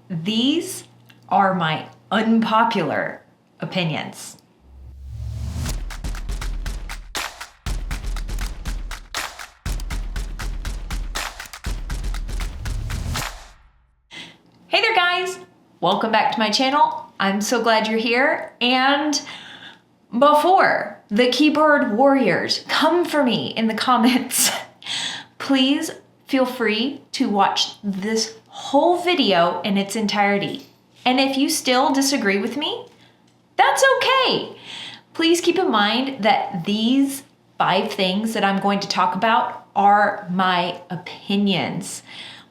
These are my unpopular opinions. Hey there guys, welcome back to my channel. I'm so glad you're here. And before the keyboard warriors come for me in the comments, please feel free to watch this whole video in its entirety. And if you still disagree with me, that's okay. Please keep in mind that these 5 things that I'm going to talk about are my opinions.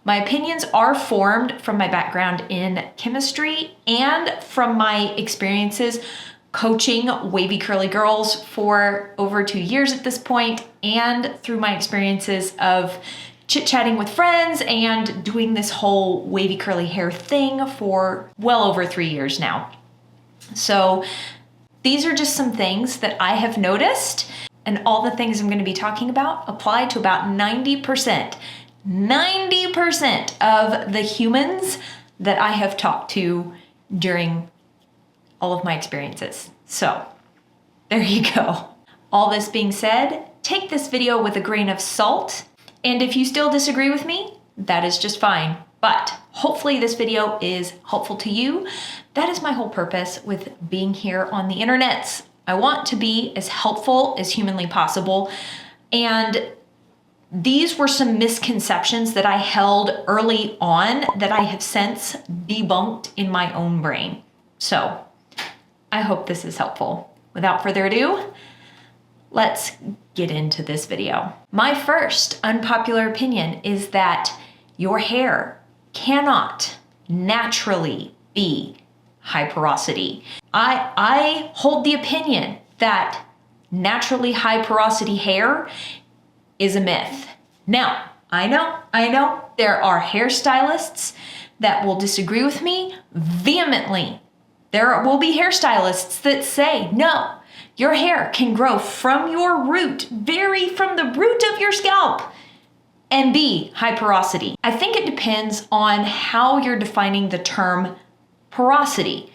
My opinions are formed from my background in chemistry and from my experiences coaching wavy curly girls for over 2 years at this point, and through my experiences of chit-chatting with friends and doing this whole wavy curly hair thing for well over 3 years now. So these are just some things that I have noticed, and all the things I'm going to be talking about apply to about 90% of the humans that I have talked to during all of my experiences. So there you go. All this being said, take this video with a grain of salt. And if you still disagree with me, that is just fine. But hopefully this video is helpful to you. That is my whole purpose with being here on the internet. I want to be as helpful as humanly possible. And these were some misconceptions that I held early on that I have since debunked in my own brain. So I hope this is helpful. Without further ado, let's get into this video. My first unpopular opinion is that your hair cannot naturally be high porosity. I hold the opinion that naturally high porosity hair is a myth. Now, I know there are hairstylists that will disagree with me vehemently. There will be hairstylists that say, no, your hair can grow from your root, from the root of your scalp, and be high porosity. I think it depends on how you're defining the term porosity.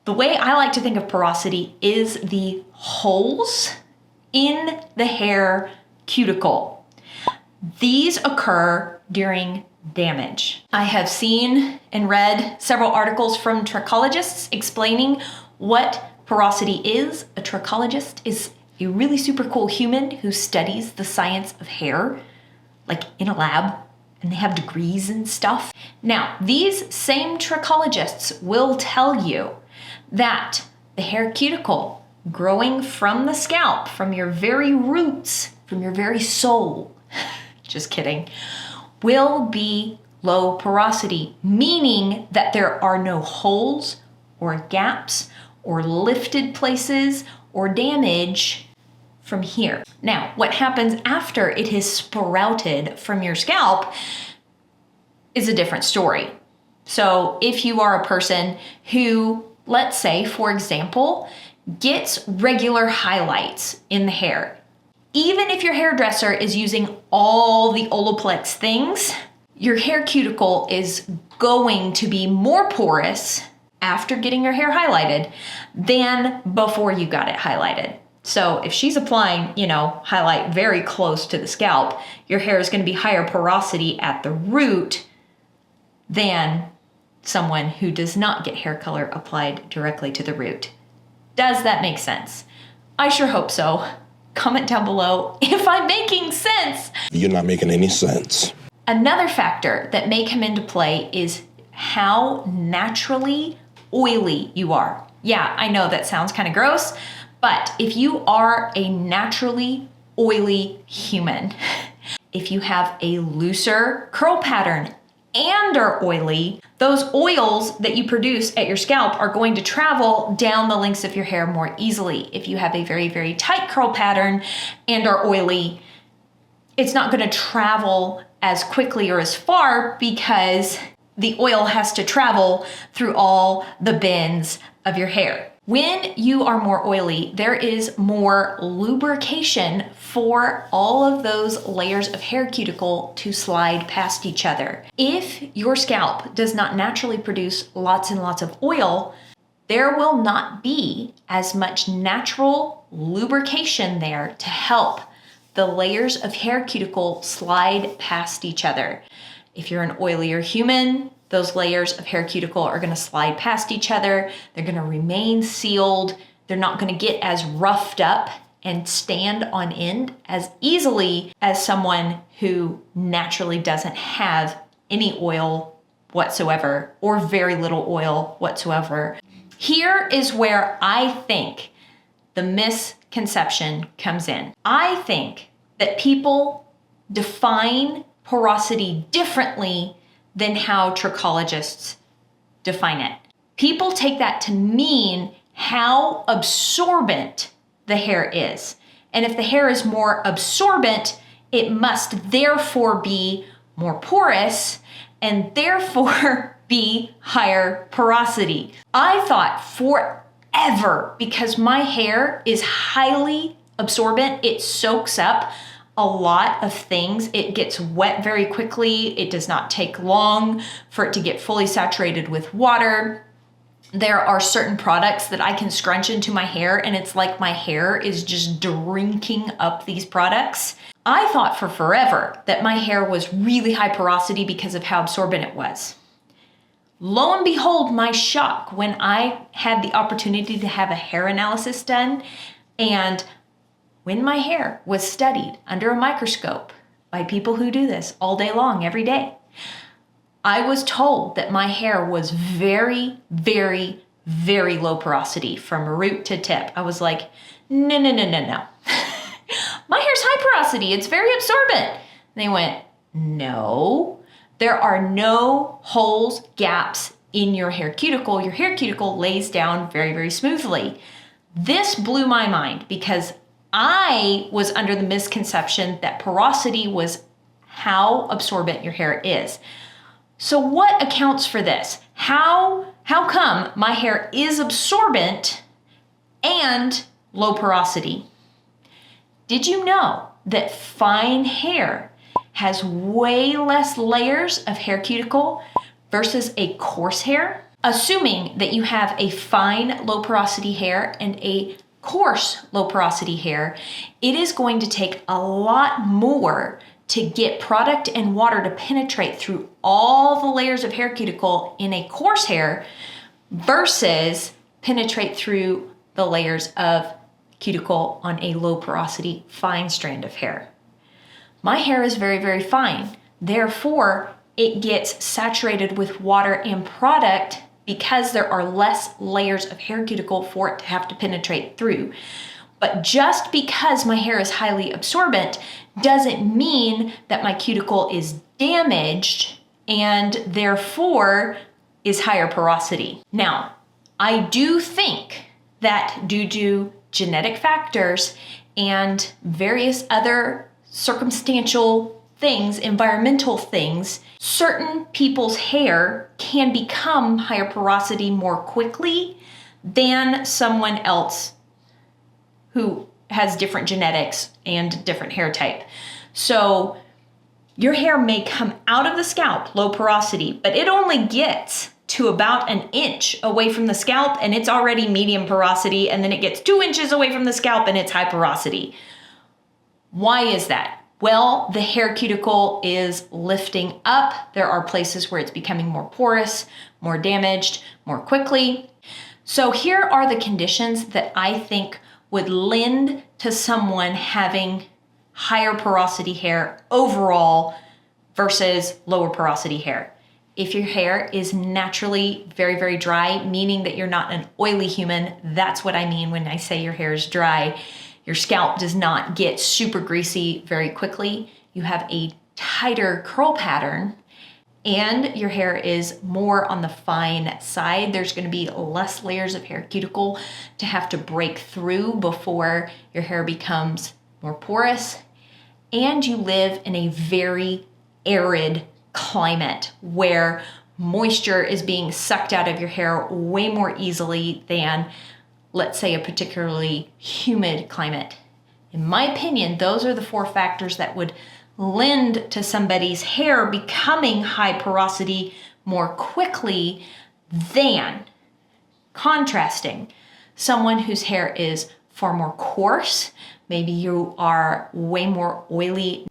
The way I like to think of porosity is the holes in the hair cuticle. These occur during damage. I have seen and read several articles from trichologists explaining what porosity is. A trichologist is a really super cool human who studies the science of hair, like in a lab, and they have degrees and stuff. Now, these same trichologists will tell you that the hair cuticle growing from the scalp, from your very roots, from your very soul, just kidding, will be low porosity, meaning that there are no holes or gaps or lifted places or damage from here. Now, what happens after it has sprouted from your scalp is a different story. So if you are a person who, let's say, for example, gets regular highlights in the hair, even if your hairdresser is using all the Olaplex things, your hair cuticle is going to be more porous after getting your hair highlighted than before you got it highlighted. So if she's applying, highlight very close to the scalp, your hair is going to be higher porosity at the root than someone who does not get hair color applied directly to the root. Does that make sense? I sure hope so. Comment down below if I'm making sense. You're not making any sense. Another factor that may come into play is how naturally oily you are. Yeah, I know that sounds kind of gross, but if you are a naturally oily human, if you have a looser curl pattern and are oily, those oils that you produce at your scalp are going to travel down the lengths of your hair more easily. If you have a very, very tight curl pattern and are oily, it's not going to travel as quickly or as far because the oil has to travel through all the bends of your hair. When you are more oily, there is more lubrication for all of those layers of hair cuticle to slide past each other. If your scalp does not naturally produce lots and lots of oil, there will not be as much natural lubrication there to help the layers of hair cuticle slide past each other. If you're an oilier human, those layers of hair cuticle are going to slide past each other. They're going to remain sealed. They're not going to get as roughed up and stand on end as easily as someone who naturally doesn't have any oil whatsoever or very little oil whatsoever. Here is where I think the misconception comes in. I think that people define porosity differently than how trichologists define it. People take that to mean how absorbent the hair is. And if the hair is more absorbent, it must therefore be more porous and therefore be higher porosity. I thought forever, because my hair is highly absorbent, it soaks up a lot of things. It gets wet very quickly. It does not take long for it to get fully saturated with water. There are certain products that I can scrunch into my hair and it's like my hair is just drinking up these products. I thought for forever that my hair was really high porosity because of how absorbent it was. Lo and behold, my shock when I had the opportunity to have a hair analysis done, and when my hair was studied under a microscope by people who do this all day long, every day, I was told that my hair was very, very, very low porosity from root to tip. I was like, no. My hair's high porosity. It's very absorbent. And they went, no, there are no holes, gaps in your hair cuticle. Your hair cuticle lays down very, very smoothly. This blew my mind because I was under the misconception that porosity was how absorbent your hair is. So what accounts for this? How come my hair is absorbent and low porosity? Did you know that fine hair has way less layers of hair cuticle versus a coarse hair? Assuming that you have a fine low porosity hair and a coarse low porosity hair, it is going to take a lot more to get product and water to penetrate through all the layers of hair cuticle in a coarse hair versus penetrate through the layers of cuticle on a low porosity fine strand of hair. My hair is very, very fine. Therefore, it gets saturated with water and product because there are less layers of hair cuticle for it to have to penetrate through. But just because my hair is highly absorbent doesn't mean that my cuticle is damaged and therefore is higher porosity. Now, I do think that due to genetic factors and various other circumstantial things, environmental things, certain people's hair can become higher porosity more quickly than someone else who has different genetics and different hair type. So your hair may come out of the scalp low porosity, but it only gets to about an inch away from the scalp and it's already medium porosity, and then it gets 2 inches away from the scalp and it's high porosity. Why is that? Well, the hair cuticle is lifting up. There are places where it's becoming more porous, more damaged, more quickly. So here are the conditions that I think would lend to someone having higher porosity hair overall versus lower porosity hair. If your hair is naturally very, very dry, meaning that you're not an oily human, that's what I mean when I say your hair is dry. Your scalp does not get super greasy very quickly. You have a tighter curl pattern and your hair is more on the fine side. There's going to be less layers of hair cuticle to have to break through before your hair becomes more porous. And you live in a very arid climate where moisture is being sucked out of your hair way more easily than let's say, a particularly humid climate. In my opinion, those are the 4 factors that would lend to somebody's hair becoming high porosity more quickly than contrasting someone whose hair is far more coarse. Maybe you are way more oily.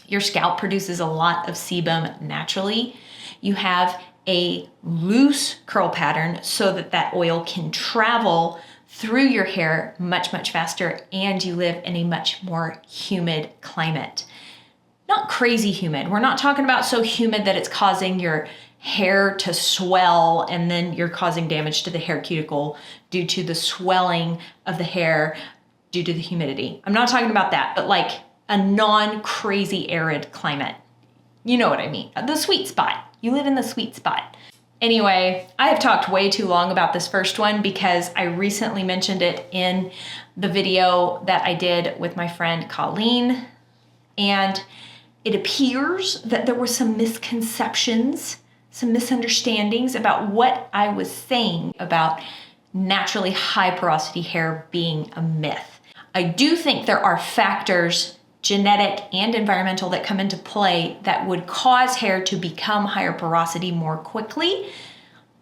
Your scalp produces a lot of sebum naturally. You have a loose curl pattern so that that oil can travel through your hair much, much faster, and you live in a much more humid climate. Not crazy humid. We're not talking about so humid that it's causing your hair to swell and then you're causing damage to the hair cuticle due to the swelling of the hair due to the humidity. I'm not talking about that, but like a non-crazy arid climate. You know what I mean. The sweet spot. You live in the sweet spot. Anyway, I have talked way too long about this first one because I recently mentioned it in the video that I did with my friend Colleen, and it appears that there were some misconceptions, some misunderstandings about what I was saying about naturally high porosity hair being a myth. I do think there are factors, genetic and environmental, that come into play that would cause hair to become higher porosity more quickly,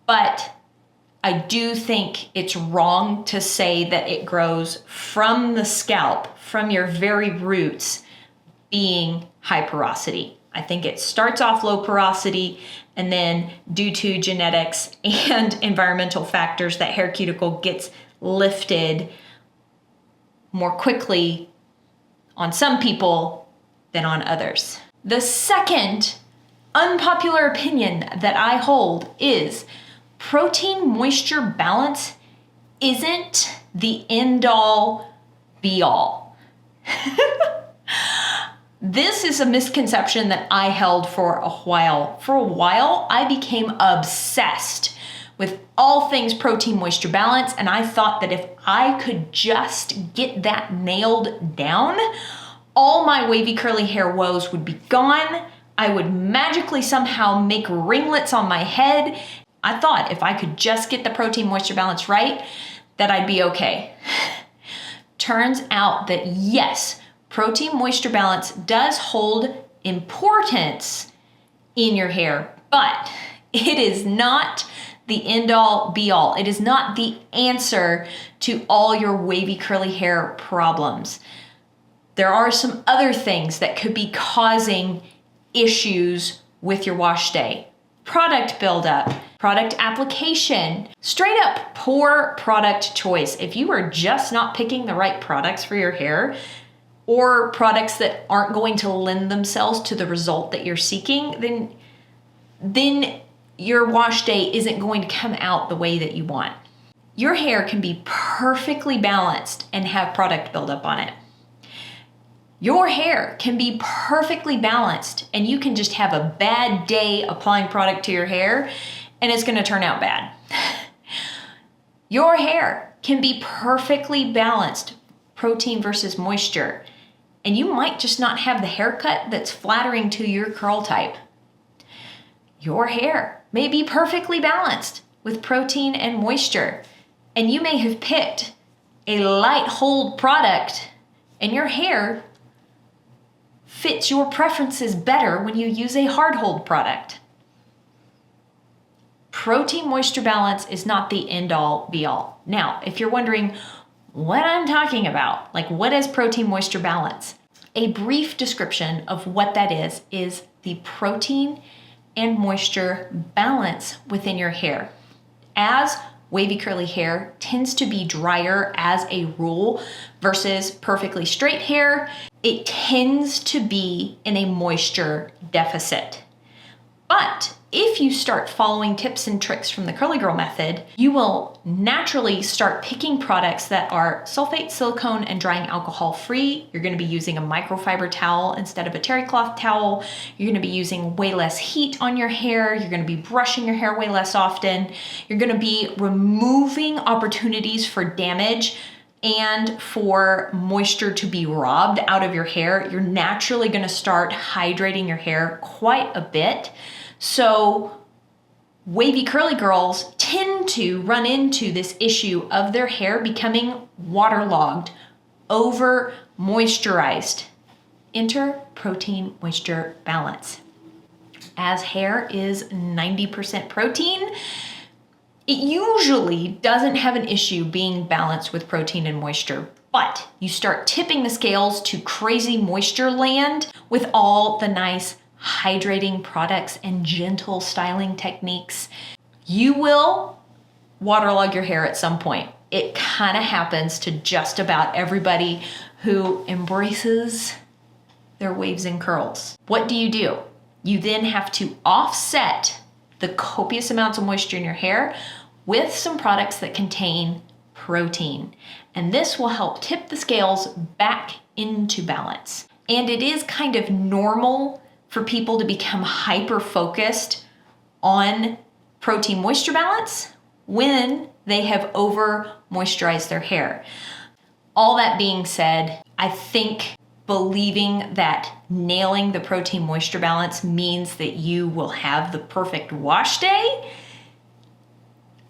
but I do think it's wrong to say that it grows from the scalp, from your very roots, being high porosity. I think it starts off low porosity, and then due to genetics and environmental factors, that hair cuticle gets lifted more quickly on some people than on others. The second unpopular opinion that I hold is protein moisture balance isn't the end all be all. This is a misconception that I held for a while. For a while, I became obsessed with all things protein moisture balance, and I thought that if I could just get that nailed down, all my wavy curly hair woes would be gone. I would magically somehow make ringlets on my head. I thought if I could just get the protein moisture balance right, that I'd be okay. Turns out that yes, protein moisture balance does hold importance in your hair, but it is not the end all be all. It is not the answer to all your wavy curly hair problems. There are some other things that could be causing issues with your wash day. Product buildup, product application, straight up poor product choice. If you are just not picking the right products for your hair, or products that aren't going to lend themselves to the result that you're seeking, then your wash day isn't going to come out the way that you want. Your hair can be perfectly balanced and have product buildup on it. Your hair can be perfectly balanced and you can just have a bad day applying product to your hair and it's going to turn out bad. Your hair can be perfectly balanced, protein versus moisture, and you might just not have the haircut that's flattering to your curl type. Your hair may be perfectly balanced with protein and moisture, and you may have picked a light hold product, and your hair fits your preferences better when you use a hard hold product. Protein moisture balance is not the end all be all. Now, if you're wondering what I'm talking about, like what is protein moisture balance? A brief description of what that is the protein and moisture balance within your hair. As wavy curly hair tends to be drier as a rule versus perfectly straight hair, it tends to be in a moisture deficit. But if you start following tips and tricks from the Curly Girl method, you will naturally start picking products that are sulfate, silicone, and drying alcohol free. You're going to be using a microfiber towel instead of a terry cloth towel. You're going to be using way less heat on your hair. You're going to be brushing your hair way less often. You're going to be removing opportunities for damage and for moisture to be robbed out of your hair. You're naturally going to start hydrating your hair quite a bit. So wavy curly girls tend to run into this issue of their hair becoming waterlogged, over moisturized. Enter protein moisture balance. As hair is 90% protein, it usually doesn't have an issue being balanced with protein and moisture, but you start tipping the scales to crazy moisture land with all the nice hydrating products and gentle styling techniques. You will waterlog your hair at some point. It kind of happens to just about everybody who embraces their waves and curls. What do? You then have to offset the copious amounts of moisture in your hair with some products that contain protein. And this will help tip the scales back into balance. And it is kind of normal for people to become hyper-focused on protein moisture balance when they have over moisturized their hair. All that being said, I think believing that nailing the protein moisture balance means that you will have the perfect wash day,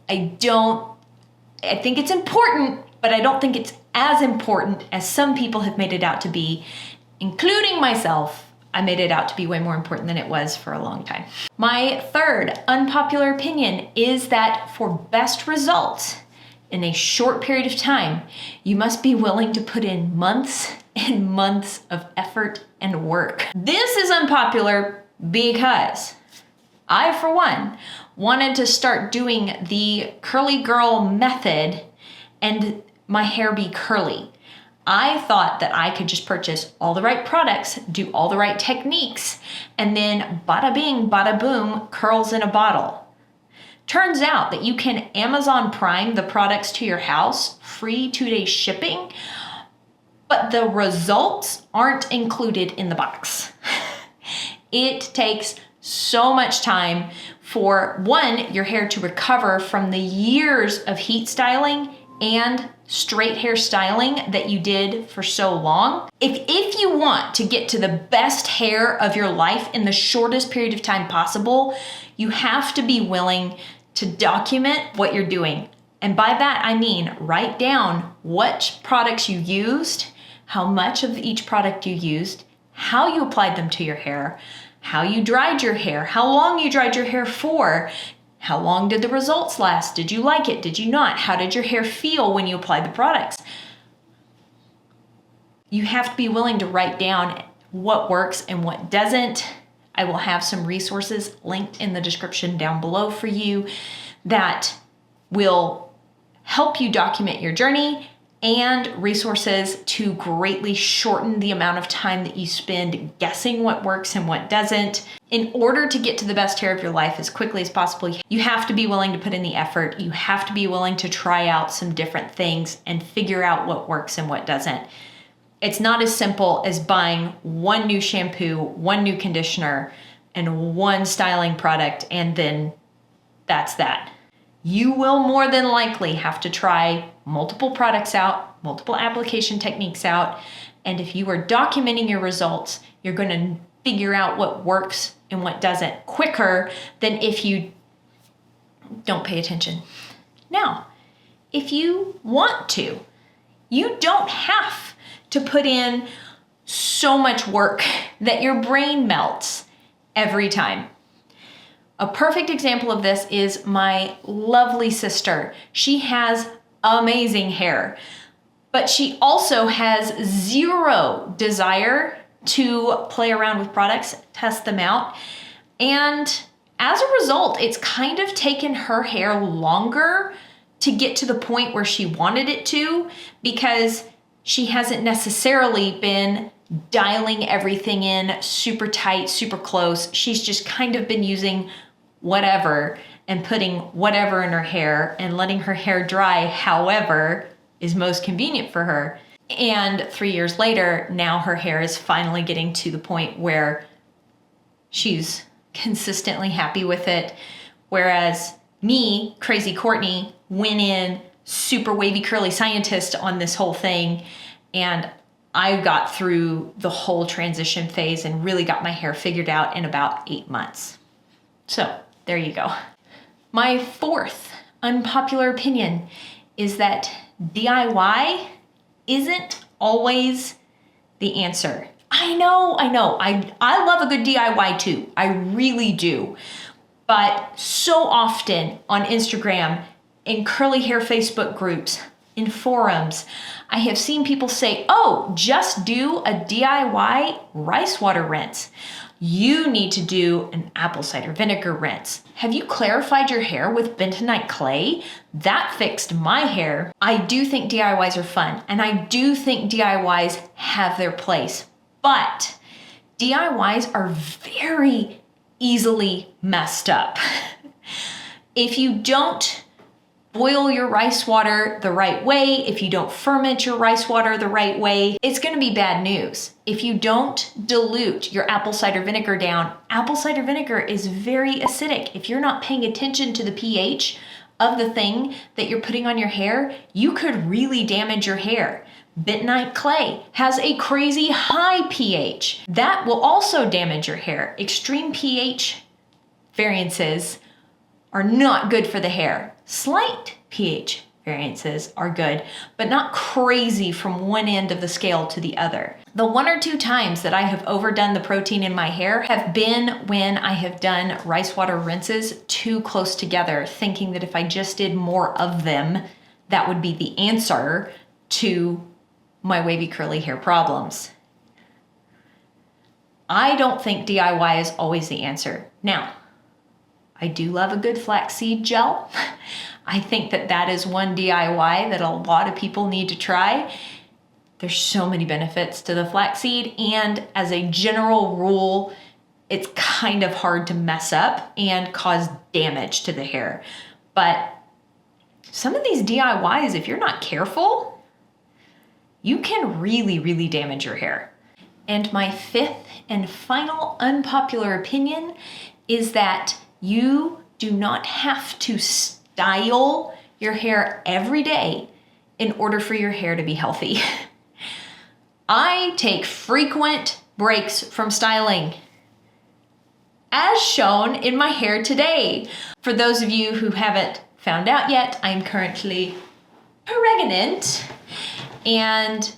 I think it's important, but I don't think it's as important as some people have made it out to be, including myself. I made it out to be way more important than it was for a long time. My third unpopular opinion is that for best results in a short period of time, you must be willing to put in months and months of effort and work. This is unpopular because I, for one, wanted to start doing the curly girl method and my hair be curly. I thought that I could just purchase all the right products, do all the right techniques, and then bada bing, bada boom, curls in a bottle. Turns out that you can Amazon Prime the products to your house, free 2-day shipping, but the results aren't included in the box. It takes so much time for, one, your hair to recover from the years of heat styling and straight hair styling that you did for so long. If you want to get to the best hair of your life in the shortest period of time possible, you have to be willing to document what you're doing. And by that, I mean write down what products you used, how much of each product you used, how you applied them to your hair, how you dried your hair, how long you dried your hair for, how long did the results last? Did you like it? Did you not? How did your hair feel when you applied the products? You have to be willing to write down what works and what doesn't. I will have some resources linked in the description down below for you that will help you document your journey, and resources to greatly shorten the amount of time that you spend guessing what works and what doesn't. In order to get to the best hair of your life as quickly as possible, you have to be willing to put in the effort. You have to be willing to try out some different things and figure out what works and what doesn't. It's not as simple as buying one new shampoo, one new conditioner, and one styling product, and then that's that. You will more than likely have to try multiple products out, multiple application techniques out, and if you are documenting your results, you're going to figure out what works and what doesn't quicker than if you don't pay attention. Now, if you want to, you don't have to put in so much work that your brain melts every time. A perfect example of this is my lovely sister. She has amazing hair, but she also has zero desire to play around with products, test them out. And as a result, it's kind of taken her hair longer to get to the point where she wanted it to, because she hasn't necessarily been dialing everything in super tight, super close. She's just kind of been using whatever and putting whatever in her hair and letting her hair dry however is most convenient for her. And 3 years later, now her hair is finally getting to the point where she's consistently happy with it. Whereas me, Crazy Courtney, went in super wavy curly scientist on this whole thing, and I got through the whole transition phase and really got my hair figured out in about 8 months. So there you go. My fourth unpopular opinion is that DIY isn't always the answer. I know. I love a good DIY too. I really do. But so often on Instagram, in curly hair Facebook groups, in forums, I have seen people say, oh, just do a DIY rice water rinse. You need to do an apple cider vinegar rinse. Have you clarified your hair with bentonite clay? That fixed my hair. I do think DIYs are fun, and I do think DIYs have their place, but DIYs are very easily messed up. If you don't boil your rice water the right way, if you don't ferment your rice water the right way, it's gonna be bad news. If you don't dilute your apple cider vinegar down, apple cider vinegar is very acidic. If you're not paying attention to the pH of the thing that you're putting on your hair, you could really damage your hair. Bentonite clay has a crazy high pH. That will also damage your hair. Extreme pH variances are not good for the hair. Slight pH variances are good, but not crazy from one end of the scale to the other. The 1 or 2 times that I have overdone the protein in my hair have been when I have done rice water rinses too close together, thinking that if I just did more of them, that would be the answer to my wavy curly hair problems. I don't think DIY is always the answer. Now, I do love a good flaxseed gel. I think that that is one DIY that a lot of people need to try. There's so many benefits to the flaxseed, and as a general rule, it's kind of hard to mess up and cause damage to the hair. But some of these DIYs, if you're not careful, you can really, really damage your hair. And my fifth and final unpopular opinion is that you do not have to style your hair every day in order for your hair to be healthy. I take frequent breaks from styling, as shown in my hair today. For those of you who haven't found out yet, I'm currently pregnant, and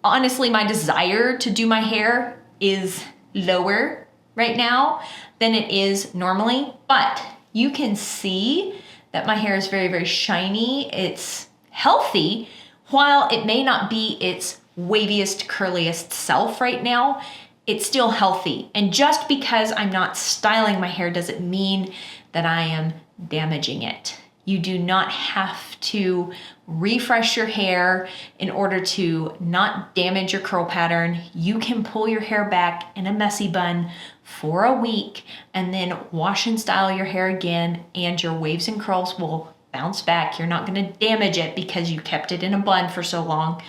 honestly, my desire to do my hair is lower right now than it is normally, but you can see that my hair is very, very shiny. It's healthy, while it may not be its waviest, curliest self right now, it's still healthy. And just because I'm not styling my hair doesn't mean that I am damaging it. You do not have to refresh your hair in order to not damage your curl pattern. You can pull your hair back in a messy bun for a week and then wash and style your hair again, and your waves and curls will bounce back. You're not going to damage it because you kept it in a bun for so long.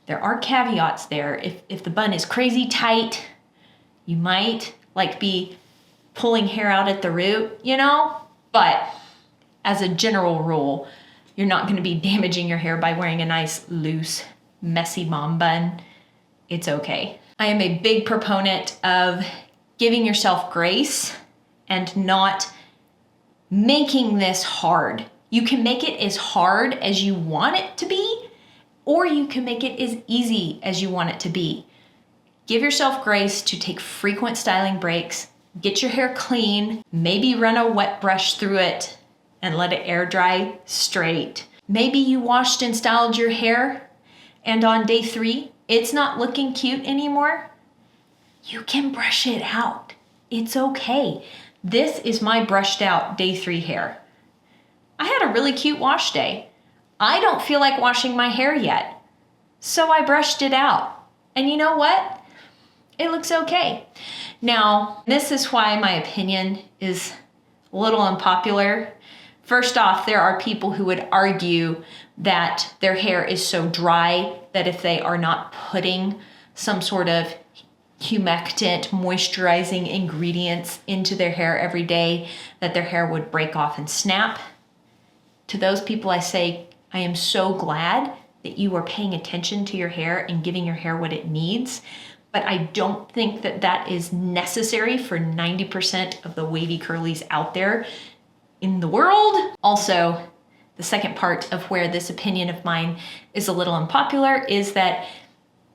There are caveats there. If the bun is crazy tight, you might be pulling hair out at the root, but as a general rule, you're not going to be damaging your hair by wearing a nice, loose, messy mom bun. It's okay. I am a big proponent of giving yourself grace and not making this hard. You can make it as hard as you want it to be, or you can make it as easy as you want it to be. Give yourself grace to take frequent styling breaks, get your hair clean, maybe run a wet brush through it and let it air dry straight. Maybe you washed and styled your hair and on day 3, it's not looking cute anymore. You can brush it out. It's okay. This is my brushed out day 3 hair. I had a really cute wash day. I don't feel like washing my hair yet, so I brushed it out. And you know what? It looks okay. Now, this is why my opinion is a little unpopular. First off, there are people who would argue that their hair is so dry that if they are not putting some sort of humectant, moisturizing ingredients into their hair every day, that their hair would break off and snap. To those people, I say, I am so glad that you are paying attention to your hair and giving your hair what it needs. But I don't think that that is necessary for 90% of the wavy curlies out there. in the world. Also, the second part of where this opinion of mine is a little unpopular is that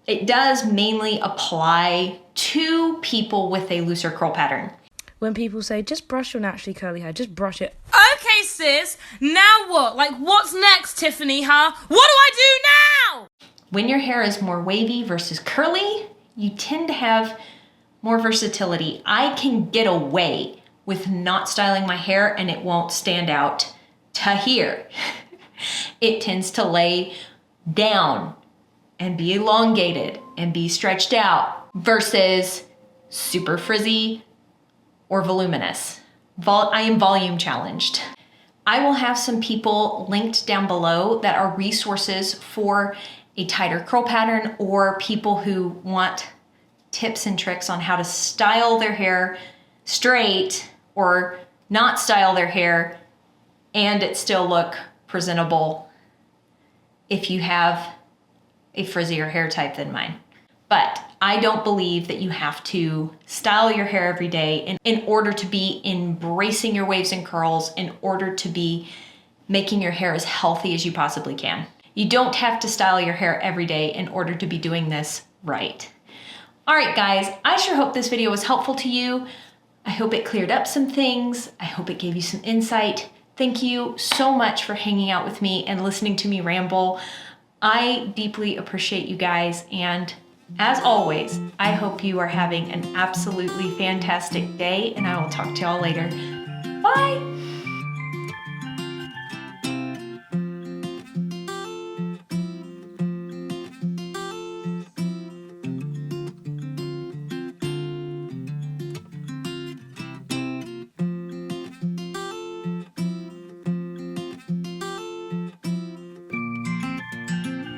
it does mainly apply to people with a looser curl pattern. When people say, just brush your naturally curly hair, just brush it. Okay, sis, now what? Like, what's next, Tiffany, huh? What do I do now? When your hair is more wavy versus curly, you tend to have more versatility. I can get away with not styling my hair and it won't stand out to here. It tends to lay down and be elongated and be stretched out versus super frizzy or voluminous. I am volume challenged. I will have some people linked down below that are resources for a tighter curl pattern or people who want tips and tricks on how to style their hair straight or not style their hair and it still look presentable if you have a frizzier hair type than mine. But I don't believe that you have to style your hair every day in order to be embracing your waves and curls, in order to be making your hair as healthy as you possibly can. You don't have to style your hair every day in order to be doing this right. All right, guys, I sure hope this video was helpful to you. I hope it cleared up some things. I hope it gave you some insight. Thank you so much for hanging out with me and listening to me ramble. I deeply appreciate you guys, and as always, I hope you are having an absolutely fantastic day, and I will talk to y'all later. Bye!